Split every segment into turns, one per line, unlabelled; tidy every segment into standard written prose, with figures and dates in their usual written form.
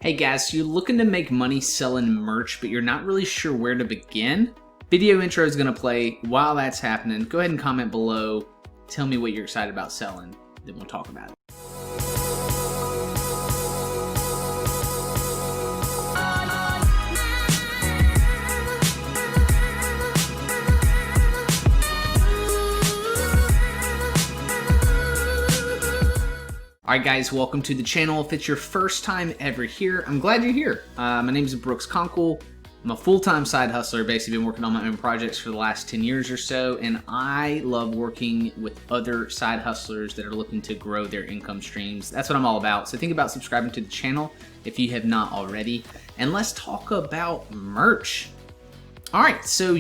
Hey guys, so you're looking to make money selling merch, but you're not really sure where to begin? Video intro is going to play while that's happening. Go ahead and comment below. Tell me what you're excited about selling, then we'll talk about it. Alright guys, welcome to the channel. If it's your first time ever here, I'm glad you're here. My name is brooksconkle. I'm a full-time side hustler, basically been working on my own projects for the last 10 years or so, and I love working with other side hustlers that are looking to grow their income streams. That's what I'm all about. So think about subscribing to the channel if you have not already, and let's talk about merch. Alright, so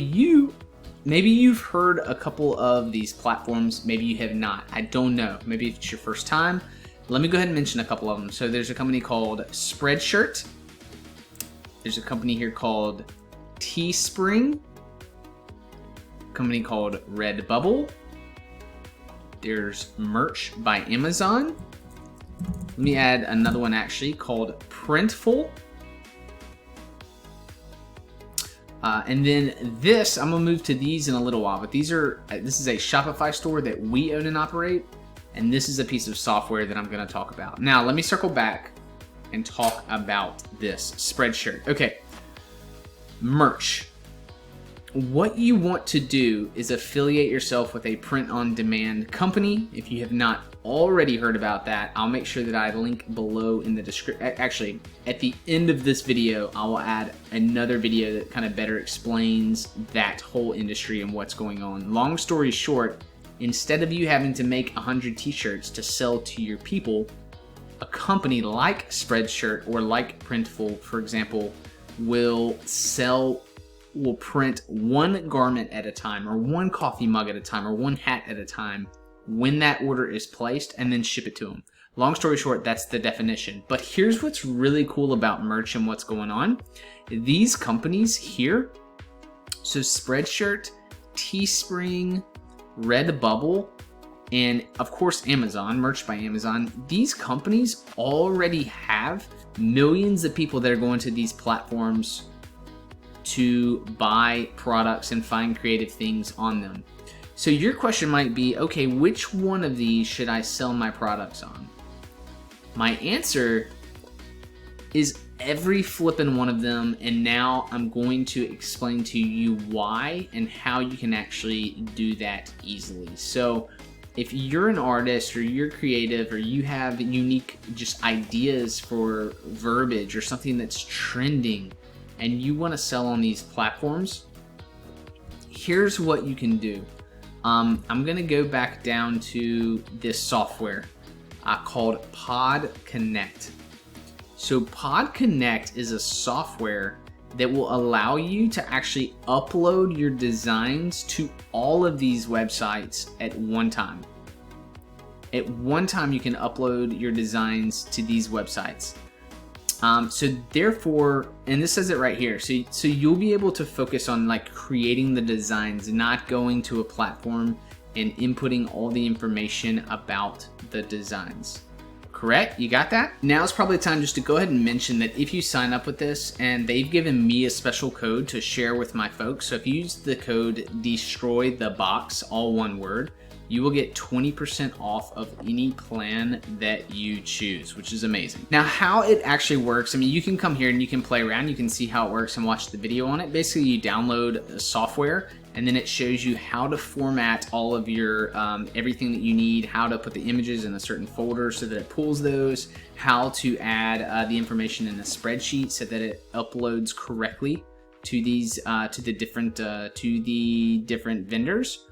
maybe you've heard a couple of these platforms, maybe you have not. I don't know. Maybe it's your first time. Let me go ahead and mention a couple of them. So there's a company called Spreadshirt. There's a company here called Teespring. A company called Redbubble. There's Merch by Amazon. Let me add another one actually called PRINTFUL. And then this, I'm gonna move to these in a little while, but this is a Shopify store that we own and operate. And this is a piece of software that I'm going to talk about. Now, let me circle back and talk about this Spreadshirt. Okay, merch. What you want to do is affiliate yourself with a print-on-demand company. If you have not already heard about that, I'll make sure that I link below in the description. Actually, at the end of this video, I will add another video that kind of better explains that whole industry and what's going on. Long story short, instead of you having to make 100 t-shirts to sell to your people, a company like Spreadshirt or like Printful, for example, will print one garment at a time, or one coffee mug at a time, or one hat at a time when that order is placed, and then ship it to them. Long story short, that's the definition. But here's what's really cool about merch and what's going on. These companies here, so Spreadshirt, Teespring, Redbubble, and of course Amazon, Merch by Amazon, these companies already have millions of people that are going to these platforms to buy products and find creative things on them. So your question might be, okay, which one of these should I sell my products on? My answer is every flippin' one of them, and now I'm going to explain to you why and how you can actually do that easily. So if you're an artist or you're creative or you have unique just ideas for verbiage or something that's trending and you want to sell on these platforms, here's what you can do. I'm gonna go back down to this software called Pod Connect. So Pod Connect is a software that will allow you to actually upload your designs to all of these websites at one time. At one time you can upload your designs to these websites. So therefore, and this says it right here, so you'll be able to focus on like creating the designs, not going to a platform and inputting all the information about the designs. Correct? You got that? Now is probably the time just to go ahead and mention that if you sign up with this, and they've given me a special code to share with my folks, so if you use the code destroythebox, all one word, you will get 20% off of any plan that you choose, which is amazing. Now, how it actually works, I mean, you can come here and you can play around, you can see how it works and watch the video on it. Basically, you download the software, and then it shows you how to format all of your everything that you need, how to put the images in a certain folder so that it pulls those, how to add the information in a spreadsheet so that it uploads correctly to these to the different vendors.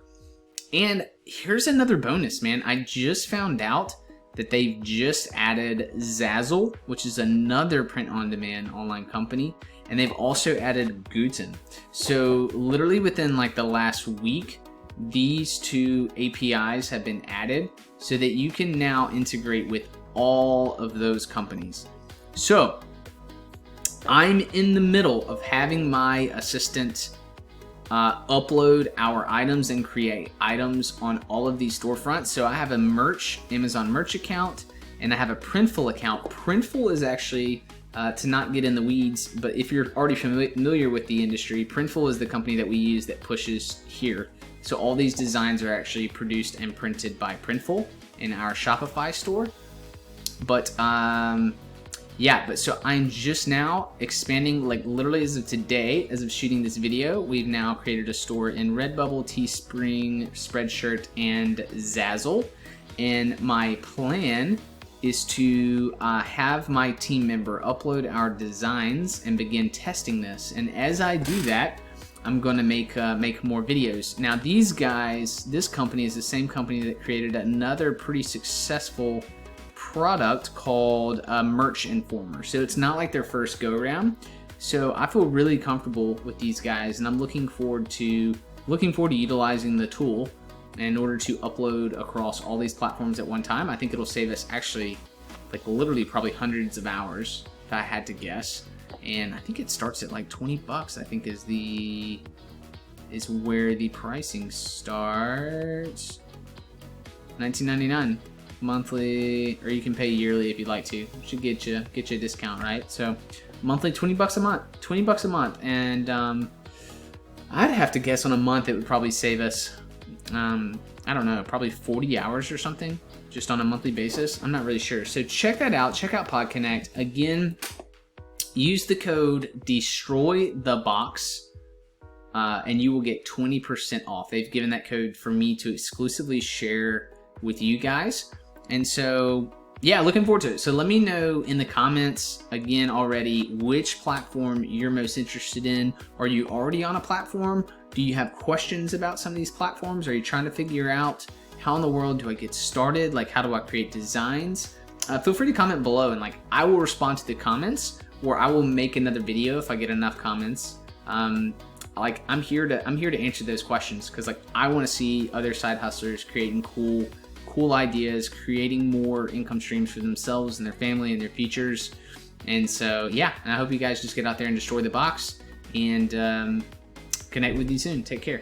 And here's another bonus, man. I just found out that they've just added Zazzle, which is another print-on-demand online company, and they've also added Guten. So literally within like the last week, these two APIs have been added so that you can now integrate with all of those companies. So I'm in the middle of having my assistant upload our items and create items on all of these storefronts. So I have a Amazon merch account, and I have a Printful account. Printful is actually to not get in the weeds, but if you're already familiar with the industry, Printful is the company that we use that pushes here. So all these designs are actually produced and printed by Printful in our Shopify store. But yeah, but so I'm just now expanding, like literally as of today, as of shooting this video, we've now created a store in Redbubble, Teespring, Spreadshirt, and Zazzle. And my plan is to have my team member upload our designs and begin testing this. And as I do that, I'm going to make more videos. Now these guys, this company is the same company that created another pretty successful product called Merch Informer. So it's not like their first go around. So I feel really comfortable with these guys, and I'm looking forward to utilizing the tool in order to upload across all these platforms at one time. I think it'll save us actually like literally probably hundreds of hours if I had to guess. And I think it starts at like 20 bucks, I think is where the pricing starts. $19.99 monthly, or you can pay yearly if you'd like to. Should get you a discount, right? So monthly, 20 bucks a month, 20 bucks a month. And I'd have to guess on a month it would probably save us I don't know, probably 40 hours or something, just on a monthly basis. I'm not really sure. So check that out. Check out PodConnect. Again, use the code destroythebox, and you will get 20% off. They've given that code for me to exclusively share with you guys. And so, yeah, looking forward to it. So let me know in the comments, again, already, which platform you're most interested in. Are you already on a platform? Do you have questions about some of these platforms? Are you trying to figure out how in the world do I get started? Like, how do I create designs? Feel free to comment below, and like I will respond to the comments, or I will make another video if I get enough comments. Like I'm here to answer those questions, because like I want to see other side hustlers creating cool ideas, creating more income streams for themselves and their family and their futures. And so yeah, and I hope you guys just get out there and destroy the box, and connect with you soon. Take care.